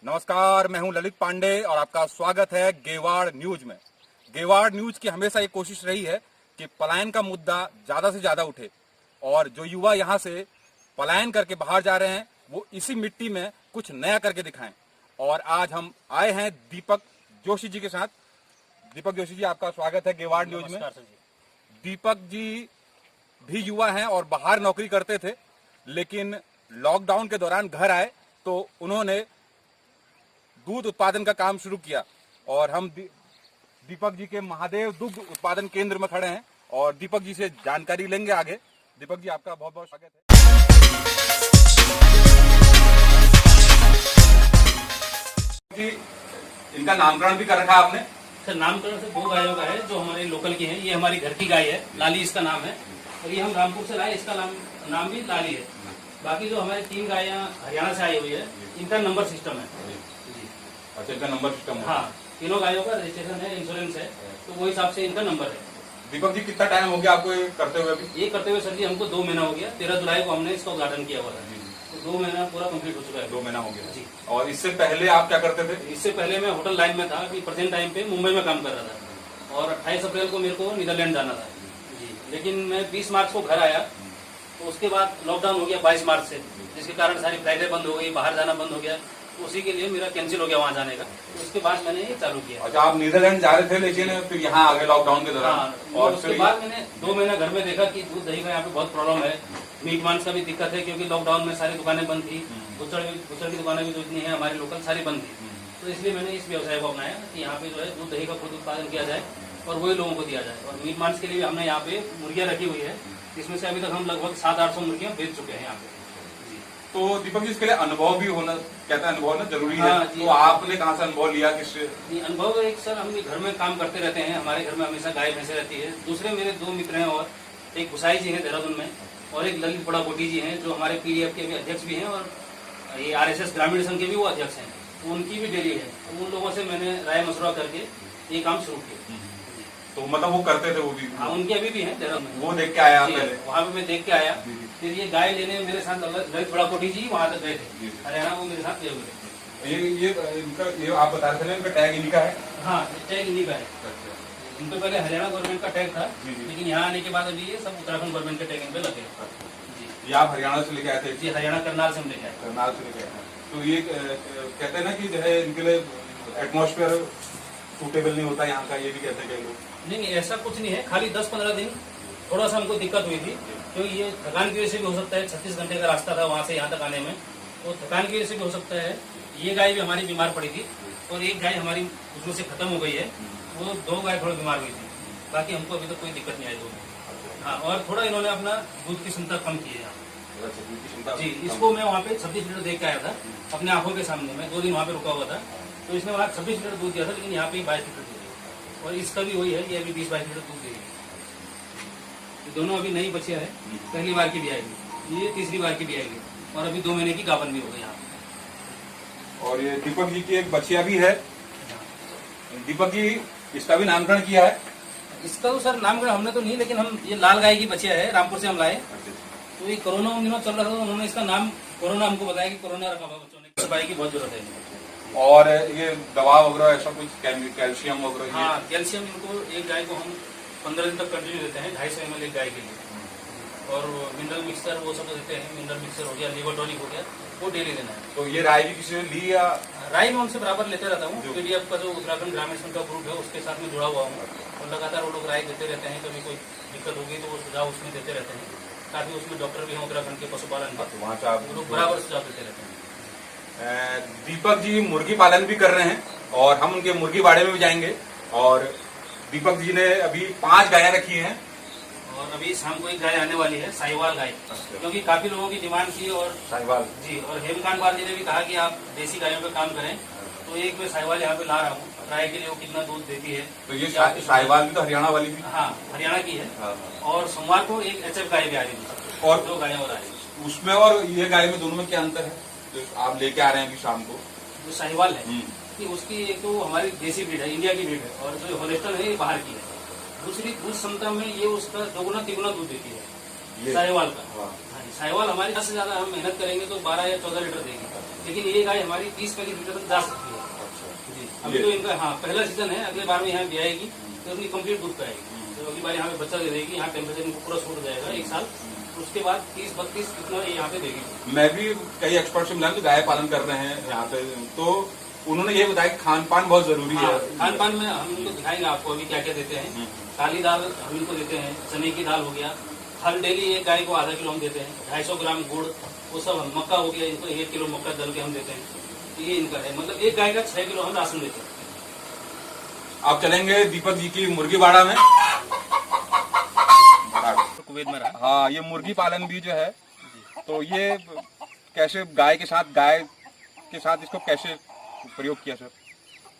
नमस्कार, मैं हूं ललित पांडे और आपका स्वागत है गेवाड़ न्यूज में। गेवाड़ न्यूज की हमेशा ये कोशिश रही है कि पलायन का मुद्दा ज्यादा से ज्यादा उठे और जो युवा यहाँ से पलायन करके बाहर जा रहे हैं वो इसी मिट्टी में कुछ नया करके दिखाएं। और आज हम आए हैं दीपक जोशी जी के साथ। दीपक जोशी जी, आपका स्वागत है गेवाड़ न्यूज में। दीपक जी भी युवा हैं और बाहर नौकरी करते थे, लेकिन लॉकडाउन के दौरान घर आए तो उन्होंने दूध उत्पादन का काम शुरू किया और हम दीपक जी के महादेव दुग्ध उत्पादन केंद्र में खड़े हैं और दीपक जी से जानकारी लेंगे आगे। दीपक जी, आपका बहुत बहुत स्वागत है। जी, इनका नामकरण भी कर रखा आपने? सर, नामकरण से 2 गायों का है जो हमारे लोकल की है। ये हमारी घर की गाय है, लाली इसका नाम है, और ये हम रामपुर से लाए, इसका नाम भी लाली है। बाकी जो हमारे 3 गायें हरियाणा से आई हुई है, इनका नंबर सिस्टम है। अच्छा, इनका नंबर सिस्टम? हाँ, तीनों गायों का रजिस्ट्रेशन है, इंश्योरेंस है, तो वो हिसाब से इनका नंबर है। दीपक जी, कितना टाइम हो गया आपको ये करते हुए? अभी ये करते हुए सर जी हमको 2 महीना हो गया। 13 जुलाई को हमने इसका उद्घाटन किया हुआ था, तो 2 महीना पूरा कंप्लीट हो चुका है। 2 महीना हो गया जी। और इससे पहले आप क्या करते थे? इससे पहले मैं होटल लाइन में था, अभी प्रेजेंट टाइम पे मुंबई में काम कर रहा था और 28 अप्रैल को मेरे को नीदरलैंड जाना था जी। लेकिन मैं 20 मार्च को घर आया, तो उसके बाद लॉकडाउन हो गया 22 मार्च से, जिसके कारण सारी फ्लाइटें बंद हो गई, बाहर जाना बंद हो गया, तो उसी के लिए मेरा कैंसिल हो गया वहाँ जाने का। तो उसके बाद मैंने ये चालू किया। अच्छा, आप नीदरलैंड जा रहे थे लेकिन फिर यहाँ आ गए लॉकडाउन के दौरान? हाँ, और उसके बाद मैंने 2 महीना घर में देखा कि दूध दही का यहाँ पे बहुत प्रॉब्लम है, मीट मांस का भी दिक्कत है, क्योंकि लॉकडाउन में सारी दुकानें बंद थी, बुचड़ की दुकानें भी जो इतनी है हमारी लोकल सारी बंद थी। तो इसलिए मैंने इस व्यवसाय को अपनाया कि यहाँ पे जो है दूध दही का खुद उत्पादन किया जाए और वही लोगों को दिया जाए। और मीट मांस के लिए भी हमने यहाँ पे मुर्गियाँ रखी हुई है, इसमें से अभी तक हम लगभग 700-800 मुर्गियाँ बेच चुके हैं यहाँ पे। तो दीपक जी, इसके लिए अनुभव भी होना, कहते हैं अनुभव ना जरूरी है। हाँ, तो आपने कहाँ से अनुभव लिया? किससे अनुभव? एक सर, हम घर में काम करते रहते हैं, हमारे घर में हमेशा गाय भैंसे रहती है। दूसरे मेरे 2 मित्र हैं, और एक गुसाई जी हैं देहरादून में, और एक ललित बड़ा कोटी जी हैं जो हमारे पीडीएफ के भी अध्यक्ष भी हैं, और ये आरएसएस ग्रामीण संघ के भी वो अध्यक्ष हैं। तो उनकी भी डेयरी है, तो उन लोगों से मैंने राय मशवरा करके ये काम शुरू किया। तो मतलब वो करते थे वो भी? हाँ, उनके अभी भी हैं देहरादून में। वो देख के आया पहले? वहाँ पे मैं देख के आया। फिर ये गाय लेने मेरे साथ ललित बड़ा कोटी जी वहाँ तक गए थे हरियाणा, वो मेरे साथ गए हुए थे। ये आप बता रहे थे इनका टैग इन्हीं का है? हाँ, टैग इन्हीं का है। इनको पहले हरियाणा गवर्नमेंट का टैग था, लेकिन यहाँ आने के बाद अभी ये सब उत्तराखंड गवर्नमेंट के टैग इन पे लगे। ये आप हरियाणा से लेके आए थे? जी, हरियाणा करनाल से हम लेके आए। करनाल से लेके आए। तो ये कहते हैं ना कि जो है इनके लिए एटमॉस्फेयर सूटेबल नहीं होता यहाँ का, ये भी कहते हैं कई लोग। नहीं, ऐसा कुछ नहीं है। खाली 10-15 दिन थोड़ा सा हमको दिक्कत हुई थी, क्योंकि ये थकान की वजह से भी हो सकता है। 36 घंटे का रास्ता था वहाँ से यहाँ तक आने में, तो थकान की वजह से भी हो सकता है। ये गाय भी हमारी बीमार पड़ी थी, और एक गाय हमारी उसमें से खत्म हो गई है। वो 2 गाय थोड़ी बीमार हुई थी, बाकी हमको अभी तक कोई दिक्कत नहीं आई दूध में। हाँ, और थोड़ा इन्होंने अपना दूध की क्षमता कम की है यहाँ जी। इसको मैं वहाँ पे 26 लीटर देख के आया था अपने आंखों के सामने। मैं 2 दिन वहाँ पे रुका हुआ था, तो इसने वहाँ 26 लीटर दूध दिया था, लेकिन यहाँ पे 22 लीटर दूध है। और इसका भी वही है, ये अभी 20-22 लीटर दूध देगी। दोनों अभी नई बच्चियां है, पहली बार की भी आएगी, ये तीसरी बार की भी आएगी, और अभी 2 महीने की गाभन भी हो गई यहाँ। और ये दीपक जी की एक बच्चिया भी है। दीपक जी, इसका भी नामकरण किया है? इसका तो सर नामकरण हमने तो नहीं, लेकिन हम ये लाल गाय की बच्चिया है, रामपुर से हम लाए। तो ये कोरोना उन दिनों चल रहा था, तो उन्होंने इसका नाम कोरोना हमको बताया कि कोरोना रखा हुआ बच्चों ने, सफाई की बहुत जरूरत है। और ये दवा वगैरह ऐसा कुछ कैल्शियम वगैरह? हाँ, कैल्शियम इनको एक गाय को हम 15 दिन तक कंटिन्यू देते हैं, 250 ml एक गाय के लिए। और मिनरल मिक्सर वो सब देते हैं, मिनरल मिक्सर हो गया, लिवर टॉनिक हो गया, वो डेली देना है। तो ये राय भी किसी ने ली या? राय में उनसे बराबर लेते रहता हूँ। पीडीएफ का जो उत्तराखंड ग्रामीण संघ का ग्रुप है, उसके साथ में जुड़ा हुआ हूँ, और लगातार वो लोग राय देते रहते हैं। कभी कोई दिक्कत होगी तो वो सुझाव उसमें देते रहते हैं। काफी उसमें डॉक्टर भी हैं उत्तराखंड के पशुपालन का, वहाँ से आप लोग बराबर सुझाव देते रहते हैं। दीपक जी मुर्गी पालन भी कर रहे हैं, और हम उनके मुर्गी बाड़े में भी जाएंगे। और दीपक जी ने अभी 5 गायें रखी हैं, और अभी शाम को एक गाय आने वाली है, साहिवाल गाय, क्योंकि काफी लोगों की डिमांड थी। और साहिवाल जी, और हेमकांत बाल जी ने भी कहा कि आप देसी गायों पे काम करें, तो एक मैं साहिवाल यहाँ पे ला रहा हूँ ट्राई के लिए, वो कितना दूध देती है। तो ये साहिवाल भी तो हरियाणा वाली भी? हाँ, हरियाणा की है। और सोमवार को एक HF गाय भी आ रही है, और 2 गायें और आ रही है उसमें। और ये गाय में दोनों में क्या अंतर है जो आप लेके आ रहे हैं अभी शाम को? जो साहिवाल है कि उसकी एक तो हमारी देसी ब्रीड है, इंडिया की ब्रीड है, और जो होलिस्टन है ये बाहर की है। दूसरी दूध क्षमता में ये उसका 2-3 दूध देती है साहिवाल का। हाँ, साहिवाल हमारी 10 से ज्यादा हम मेहनत करेंगे तो 12 या 14 लीटर देगी। लेकिन ये गाय हमारी 30-35 लीटर तक जा सकती है। जी, अभी तो इनका पहला सीजन है, अगले बार में यहाँ भी आएगी तो अपनी कंप्लीट दूध पाएगी। तो अगली बार यहाँ पे बच्चा दे देगी, यहाँ टेम्परेचर इनको पूरा सूट हो जाएगा 1 साल, उसके बाद 30-32 कितना ये यहाँ पे देगी। मैं भी कई एक्सपर्ट से मिला जो गाय पालन कर रहे हैं यहाँ पे, तो उन्होंने ये बताया कि खान पान बहुत जरूरी है। खान पान में हम इनको दिखाएंगे आपको अभी क्या क्या देते हैं। काली दाल हम इनको देते हैं, चने की दाल हो गया, हर डेली एक गाय को आधा किलो हम देते हैं, 250 ग्राम गुड़, वो सब हम, मक्का हो गया, इनको 1 किलो मक्का दल के हम देते हैं। तो ये इनका है, मतलब एक गाय का 6 किलो हम राशन देते हैं। आप चलेंगे दीपक जी की मुर्गी बाड़ा में। कुवैत में रहा। हाँ, ये मुर्गी पालन भी जो है, तो ये कैसे गाय के साथ इसको कैसे प्रयोग किया सर?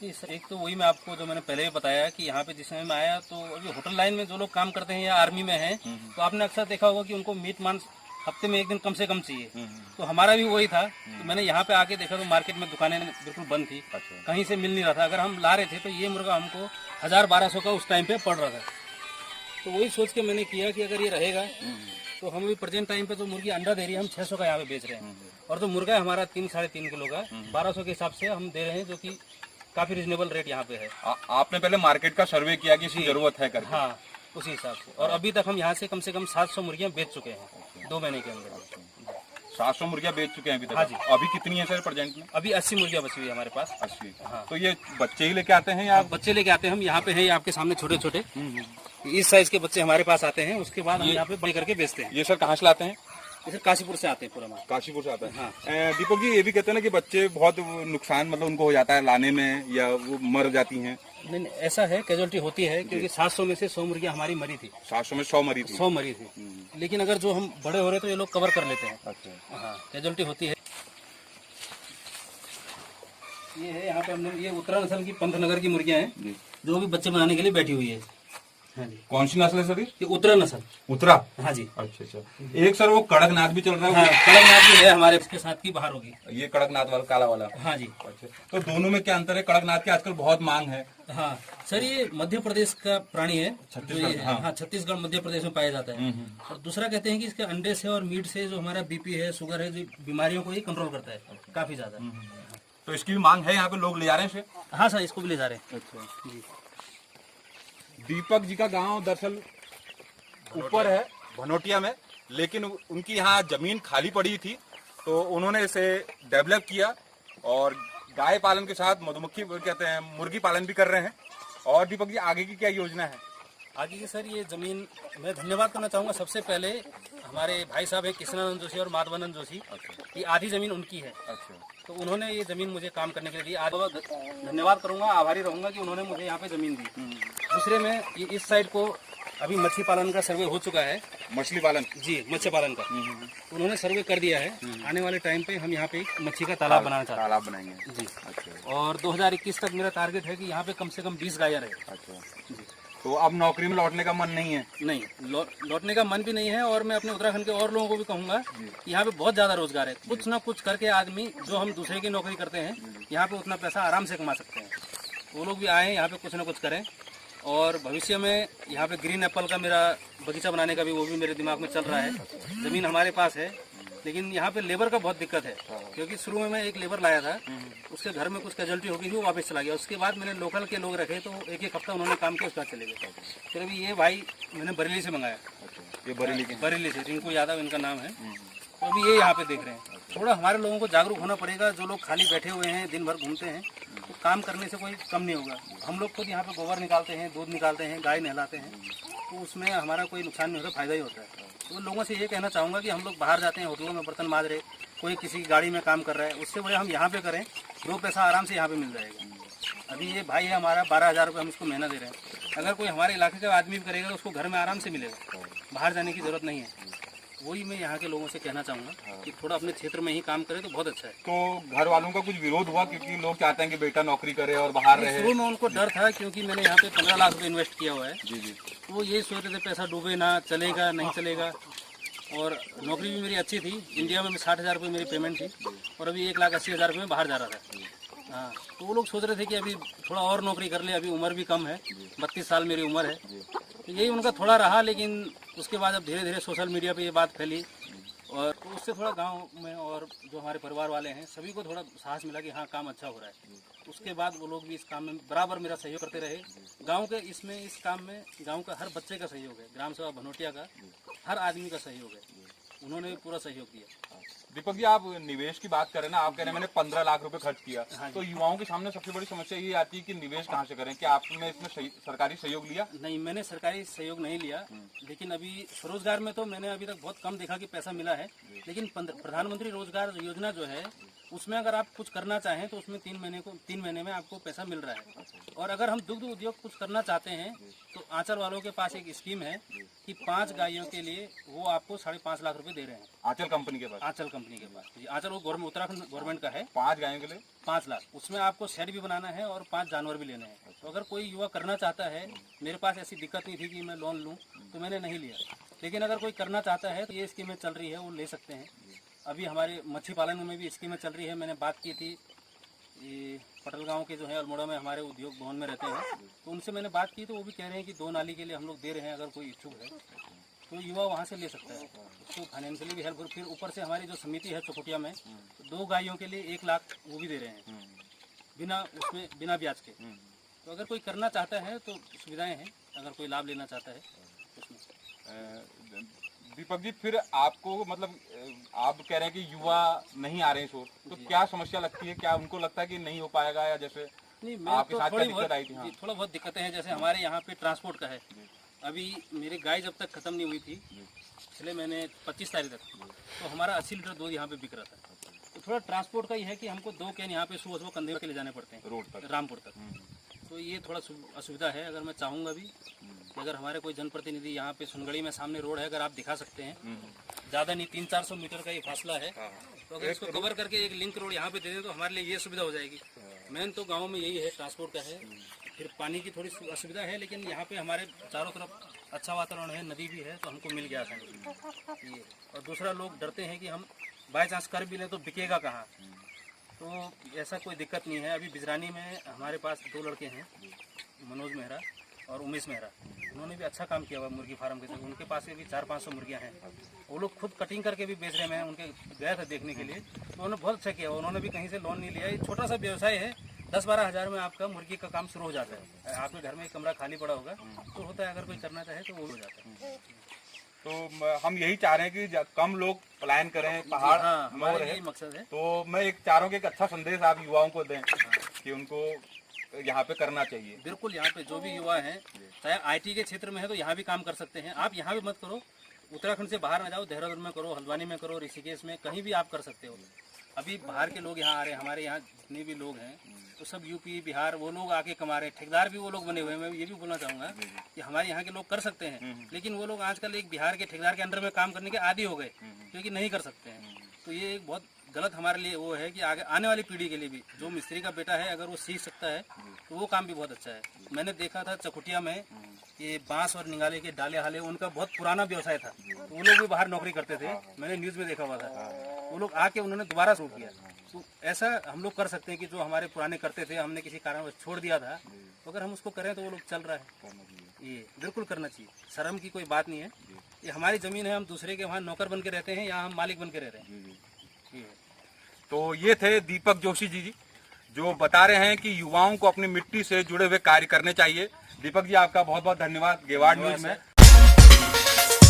जी सर, एक तो वही मैं आपको जो मैंने पहले भी बताया कि यहाँ पे जिस समय मैं आया तो अभी होटल लाइन में जो लोग काम करते हैं या आर्मी में हैं, तो आपने अक्सर देखा होगा कि उनको मीट मांस हफ्ते में 1 दिन कम से कम चाहिए। तो हमारा भी वही था। तो मैंने यहाँ पे आके देखा तो मार्केट में दुकानें बिल्कुल बंद थी, कहीं से मिल नहीं रहा था। अगर हम ला रहे थे तो ये मुर्गा हमको 1000-1200 का उस टाइम पे पड़ रहा था। तो वही सोच के मैंने किया कि अगर ये रहेगा तो हम भी प्रेजेंट टाइम पे तो मुर्गी अंडा दे रही है, हम 600 का यहाँ पे बेच रहे हैं, और तो मुर्गा हमारा 3-3.5 किलो का 1200 के हिसाब से हम दे रहे हैं, जो कि काफी रिजनेबल रेट यहाँ पे है। आपने पहले मार्केट का सर्वे किया कि इसकी जरूरत है करके? हाँ, उसी हिसाब से। और अभी तक हम यहाँ से कम 700 मुर्गियाँ बेच चुके हैं 2 महीने के अंदर। 700 मुर्गियाँ बेच चुके हैं अभी तक? हाँ जी। अभी कितनी है सर प्रेजेंट में? अभी 80 मुर्गियाँ बची हुई है हमारे पास। 80। हाँ। तो ये बच्चे ही लेके आते हैं या? बच्चे लेके आते हैं हम, यहाँ पे है, ये आपके सामने छोटे छोटे इस साइज के बच्चे हमारे पास आते हैं, उसके बाद हम यहाँ पे बड़े करके बेचते हैं। ये सर कहाँ से लाते हैं? ये काशीपुर से आते हैं पूरा माल। काशीपुर से आता है। हाँ। दीपक जी, ये भी कहते हैं ना कि बच्चे बहुत नुकसान मतलब उनको हो जाता है लाने में, या वो मर जाती हैं? नहीं, ऐसा है, कैजुअलिटी होती है, क्योंकि 700 में से 100 मुर्गियाँ हमारी मरी थी। 700 में 100 मरी थी? 100 मरी थी। लेकिन अगर जो हम बड़े हो रहे तो ये लोग कवर कर लेते हैं। अच्छा। हाँ, कैजुअलिटी होती है। ये है यहाँ पे हमने, ये उत्तरा नस्ल की पंतनगर की मुर्गियाँ हैं जो भी बच्चे बनाने के लिए बैठी हुई है। हाँ जी। कौन सी नस्ल है सर ये? उत्तरा नस्ल। उत्तरा? हाँ जी। अच्छा अच्छा। एक सर वो कड़कनाथ भी चल रहा है? हाँ, कड़कनाथ भी है हमारे, इसके साथ की बाहर होगी। ये कड़कनाथ वाला काला वाला? हाँ जी। अच्छा, तो दोनों में क्या अंतर है? कड़कनाथ की आजकल बहुत मांग है। हाँ सर, ये मध्य प्रदेश का प्राणी है, छत्तीसगढ़। हाँ, छत्तीसगढ़ मध्य प्रदेश में पाया जाता है। और दूसरा कहते हैं कि इसके अंडे से और मीट से जो हमारा बीपी है, शुगर है, जो बीमारियों को ये कंट्रोल करता है काफी ज्यादा। तो इसकी भी मांग है, यहाँ पे लोग ले जा रहे हैं इसे? हाँ सर, इसको भी ले जा रहे हैं। अच्छा जी। दीपक जी का गांव दरअसल ऊपर है भनोटिया में, लेकिन उनकी यहाँ जमीन खाली पड़ी थी, तो उन्होंने इसे डेवलप किया और गाय पालन के साथ मधुमक्खी कहते हैं मुर्गी पालन भी कर रहे हैं। और दीपक जी, आगे की क्या योजना है? आगे की सर, ये जमीन मैं धन्यवाद करना चाहूँगा। सबसे पहले हमारे भाई साहब है कृष्णानंद जोशी और माधवानंद जोशी, ये आधी जमीन उनकी है। अच्छा। तो उन्होंने ये जमीन मुझे काम करने के लिए दी। आज धन्यवाद करूंगा, आभारी रहूंगा कि उन्होंने मुझे यहाँ पे जमीन दी। दूसरे में ये इस साइड को अभी मछली पालन का सर्वे हो चुका है। मछली पालन? जी, मत्स्य पालन का उन्होंने सर्वे कर दिया है। आने वाले टाइम पे हम यहाँ पे एक मच्छी का तालाब बनाना चाहते हैं। तालाब बनाएंगे जी। अच्छा। और 2021 तक मेरा टारगेट है कि यहाँ पे कम से कम 20 गायें रहे। अच्छा। तो अब नौकरी में लौटने का मन नहीं है? नहीं, लौटने का मन भी नहीं है। और मैं अपने उत्तराखंड के और लोगों को भी कहूँगा, यहाँ पे बहुत ज़्यादा रोजगार है। कुछ ना कुछ करके आदमी, जो हम दूसरे की नौकरी करते हैं, यहाँ पे उतना पैसा आराम से कमा सकते हैं। वो लोग भी आए यहाँ पे कुछ ना कुछ करें। और भविष्य में यहाँ पे ग्रीन एप्पल का मेरा बगीचा बनाने का भी वो भी मेरे दिमाग में चल रहा है। ज़मीन हमारे पास है, लेकिन यहाँ पे लेबर का बहुत दिक्कत है, क्योंकि शुरू में मैं एक लेबर लाया था, उसके घर में कुछ कैजुअलिटी हो गई थी, वो वापस चला गया। उसके बाद मैंने लोकल के लोग रखे, तो एक हफ्ता उन्होंने काम किया, उसके बाद चले गए। फिर अभी ये भाई मैंने बरेली से मंगाया। ये बरेली से रिंकू यादव इनका नाम है। तो अभी ये यहाँ पे देख रहे हैं। थोड़ा हमारे लोगों को जागरूक होना पड़ेगा। जो लोग खाली बैठे हुए हैं, दिन भर घूमते हैं, तो काम करने से कोई कम नहीं होगा। हम लोग खुद यहाँ पे गोबर निकालते हैं, दूध निकालते हैं, गाय नहलाते हैं, तो उसमें हमारा कोई नुकसान नहीं होता, फायदा ही होता है। तो लोगों से ये कहना चाहूँगा कि हम लोग बाहर जाते हैं, होटलों में बर्तन माज रहे, कोई किसी की गाड़ी में काम कर रहा है, उससे बड़े हम यहाँ पे करें, 2 पैसा आराम से यहाँ पे मिल जाएगा। अभी ये भाई है हमारा, 12,000 रुपये हम उसको महीना दे रहे हैं। अगर कोई हमारे इलाके का आदमी भी करेगा तो उसको घर में आराम से मिलेगा, बाहर जाने की जरूरत नहीं है। वही मैं यहाँ के लोगों से कहना चाहूँगा कि थोड़ा अपने क्षेत्र में ही काम करे तो बहुत अच्छा है। तो घर वालों का कुछ विरोध हुआ, क्योंकि लोग चाहते हैं कि बेटा नौकरी करे और बाहर रहे? शुरू में उनको डर था, क्योंकि मैंने यहाँ पे 15 लाख रुपए इन्वेस्ट किया हुआ है। जी जी। तो वो यही सोच रहे थे पैसा डूबे ना, चलेगा नहीं चलेगा। और नौकरी भी मेरी अच्छी थी, इंडिया में 60,000 रुपये मेरी पेमेंट थी, और अभी 1,80,000 रुपये में बाहर जा रहा था। हाँ, तो वो लोग सोच रहे थे कि अभी थोड़ा और नौकरी कर ले, अभी उम्र भी कम है, 32 साल मेरी उम्र है। तो यही उनका थोड़ा रहा, लेकिन उसके बाद अब धीरे धीरे सोशल मीडिया पे ये बात फैली और तो उससे थोड़ा गांव में और जो हमारे परिवार वाले हैं सभी को थोड़ा साहस मिला कि हाँ काम अच्छा हो रहा है। उसके बाद वो लोग भी इस काम में बराबर मेरा सहयोग करते रहे। गांव के इसमें इस काम में गांव का हर बच्चे का सहयोग है, ग्राम सभा भनोटिया का हर आदमी का सहयोग है, उन्होंने भी पूरा सहयोग दिया। दीपक जी, आप निवेश की बात करें ना, आप कह रहे हैं मैंने 15 लाख रुपए खर्च किया, तो युवाओं के सामने सबसे बड़ी समस्या ये आती है कि निवेश कहाँ से करें। क्या आपने इसमें सरकारी सहयोग लिया? नहीं, मैंने सरकारी सहयोग नहीं लिया, लेकिन अभी स्वरोजगार में तो मैंने अभी तक बहुत कम देखा कि पैसा मिला है। लेकिन प्रधानमंत्री रोजगार योजना जो है उसमें अगर आप कुछ करना चाहें तो उसमें 3 महीने में आपको पैसा मिल रहा है। और अगर हम दुग्ध उद्योग कुछ करना चाहते हैं तो आंचल वालों के पास एक स्कीम है कि 5 गायों के लिए वो आपको 5.5 लाख रुपए दे रहे हैं। आंचल कंपनी के पास? आंचल कंपनी के पास जी, आंचल वो उत्तराखंड गवर्नमेंट का है। 5 गायों के लिए 5 लाख, उसमें आपको शेड भी बनाना है और 5 जानवर भी लेने हैं। तो अगर कोई युवा करना चाहता है, मेरे पास ऐसी दिक्कत नहीं थी कि मैं लोन लूँ तो मैंने नहीं लिया, लेकिन अगर कोई करना चाहता है तो ये स्कीमें चल रही है, वो ले सकते हैं। अभी हमारे मच्छी पालन में भी स्कीमें चल रही है। मैंने बात की थी ये पटल गांव के जो है अल्मोड़ा में हमारे उद्योग भवन में रहते हैं, तो उनसे मैंने बात की तो वो भी कह रहे हैं कि 2 नाली के लिए हम लोग दे रहे हैं। अगर कोई इच्छुक है तो युवा वहाँ से ले सकता है, उसको फाइनेंशियली भी हेल्प। फिर ऊपर से हमारी जो समिति है चकोटिया में 2 गायों के लिए 1 लाख वो भी दे रहे हैं बिना ब्याज के। तो अगर कोई करना चाहता है तो सुविधाएं हैं, अगर कोई लाभ लेना चाहता है उसमें। दीपक जी, फिर आपको मतलब आप कह रहे हैं कि युवा नहीं आ रहे हैं शोर, तो क्या समस्या लगती है? क्या उनको लगता है कि नहीं हो पाएगा, या जैसे नहीं, आपके साथ क्या दिक्कत आई थी? हाँ, थोड़ा बहुत दिक्कतें हैं। जैसे हमारे यहाँ पे ट्रांसपोर्ट का है। अभी मेरी गाय जब तक खत्म नहीं हुई थी पिछले महीने 25 तारीख तक, तो हमारा 80 लीटर दूध यहाँ पे बिक रहा था। तो थोड़ा ट्रांसपोर्ट का ही है कि हमको 2 कैन यहाँ पे सुबह कंधे के ले जाने पड़ते हैं रोड तक, रामपुर तक। तो ये थोड़ा असुविधा है। अगर मैं चाहूँगा भी कि अगर हमारे कोई जनप्रतिनिधि यहाँ पे सुनगढ़ी में सामने रोड है, अगर आप दिखा सकते हैं, ज़्यादा नहीं 300-400 मीटर का ये फासला है, तो अगर इसको कवर करके एक लिंक रोड यहाँ पे दे दें तो हमारे लिए ये सुविधा हो जाएगी। मेन तो गाँव में यही है, ट्रांसपोर्ट का है। फिर पानी की थोड़ी असुविधा है, लेकिन यहाँ पे हमारे चारों तरफ अच्छा वातावरण है, नदी भी है, तो हमको मिल गया आसानी ये। और दूसरा, लोग डरते हैं कि हम बाई चांस कर भी लें तो बिकेगा कहाँ, तो ऐसा कोई दिक्कत नहीं है। अभी बिजरानी में हमारे पास 2 लड़के हैं, मनोज मेहरा और उमेश मेहरा, उन्होंने भी अच्छा काम किया हुआ मुर्गी फार्म के साथ। उनके पास भी 400-500 मुर्गियाँ हैं, वो लोग खुद कटिंग करके भी बेच रहे हैं। उनके गए थे देखने के लिए, तो उन्होंने बहुत अच्छा किया। उन्होंने भी कहीं से लोन नहीं लिया। ये छोटा सा व्यवसाय है, 10-12 हज़ार में आपका मुर्गी का काम शुरू हो जाता है। आपके घर में एक कमरा खाली पड़ा होगा तो होता है, अगर कोई करना चाहे तो वो हो जाता है। तो हम यही चाह रहे हैं कि कम लोग पलायन करें, पहाड़ में रहे, यही मकसद है। तो मैं एक चाह रहा हूँ कि एक अच्छा संदेश आप युवाओं को दें कि उनको यहाँ पे करना चाहिए। बिल्कुल, यहाँ पे जो भी युवा हैं, चाहे आईटी के क्षेत्र में है तो यहाँ भी काम कर सकते हैं। आप यहाँ भी मत करो, उत्तराखंड से बाहर ना जाओ, देहरादून में करो, हल्द्वानी में करो, ऋषिकेश में, कहीं भी आप कर सकते हो। अभी बाहर के लोग यहाँ आ रहे हैं, हमारे यहाँ जितने भी लोग हैं तो सब यूपी बिहार वो लोग आके कमा रहे हैं। ठेकेदार भी वो लोग बने हुए हैं। मैं ये भी बोलना चाहूँगा कि हमारे यहाँ के लोग कर सकते हैं, लेकिन वो लोग आजकल एक बिहार के ठेकेदार के अंडर में काम करने के आदी हो गए, क्योंकि नहीं कर सकते हैं। तो ये एक बहुत गलत हमारे लिए वो है कि आगे आने वाली पीढ़ी के लिए भी जो मिस्त्री का बेटा है, अगर वो सीख सकता है तो वो काम भी बहुत अच्छा है। मैंने देखा था चकोटिया में ये बांस और निगाले के डाले हाले, उनका बहुत पुराना व्यवसाय था, तो वो लोग भी बाहर नौकरी करते थे, मैंने न्यूज़ में देखा हुआ था। वो लोग आके उन्होंने दोबारा शुरू किया। तो ऐसा हम लोग कर सकते हैं कि जो हमारे पुराने करते थे, हमने किसी कारणवश छोड़ दिया था, तो अगर हम उसको करें तो वो लोग चल रहा है। ये बिल्कुल करना चाहिए, शर्म की कोई बात नहीं है। ये हमारी ज़मीन है, हम दूसरे के वहाँ नौकर बन के रहते हैं, यहाँ हम मालिक बन के रह रहे हैं। ये तो ये थे दीपक जोशी जी जो बता रहे हैं कि युवाओं को अपनी मिट्टी से जुड़े हुए कार्य करने चाहिए। दीपक जी, आपका बहुत बहुत धन्यवाद गेवाड़ न्यूज में